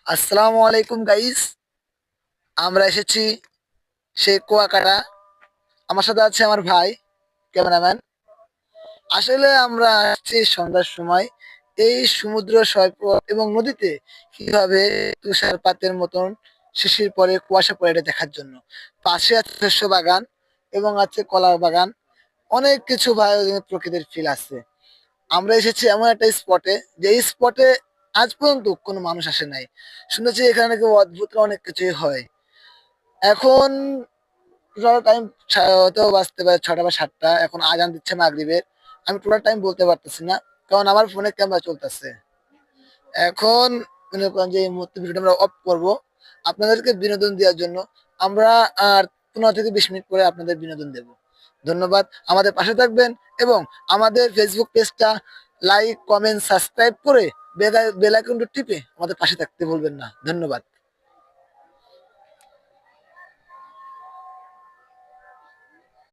আসসালামু আলাইকুম গাইস। আমরা এসেছি সেই কুয়াকাটা। আমার সাথে আছে আমার ভাই ক্যামেরাম্যান। আসলে আমরা আসছি সন্ধ্যার সময় এই সমুদ্র সৈকত এবং নদীতে কিভাবে তুষারপাতের মতন শিশির পরে কুয়াশা পড়ে এটা দেখার জন্য। পাশে আছে শস্য বাগান এবং আছে কলার বাগান। অনেক কিছু ভাই প্রকৃতির ফিল আছে। আমরা এসেছি এমন একটা স্পটে, যে স্পটে আজ পর্যন্ত কোনো মানুষ আসে নাই। শুনেছি এখানে নাকি অদ্ভুত অনেক কিছুই হয়। এখন টোটাল টাইম হয়তো বাজতে পারে 6টা বা 7টা। এখন আজান দিচ্ছে মাগরিবের। আমি টোটাল টাইম বলতে পারতেছি না, কারণ আমার ফোনে ক্যামেরা চলতেছে। এখন মনে করেন যে এই মুহূর্তে ভিডিওটা আমরা অফ করবো আপনাদেরকে বিনোদন দেওয়ার জন্য। আমরা আর 15 থেকে 20 মিনিট পরে আপনাদের বিনোদন দেব। ধন্যবাদ। আমাদের পাশে থাকবেন এবং আমাদের ফেসবুক পেজটা লাইক, কমেন্ট, সাবস্ক্রাইব করে বেল আইকনটা টিপে আমাদের পাশে থাকতে ভুলবেন না। ধন্যবাদ।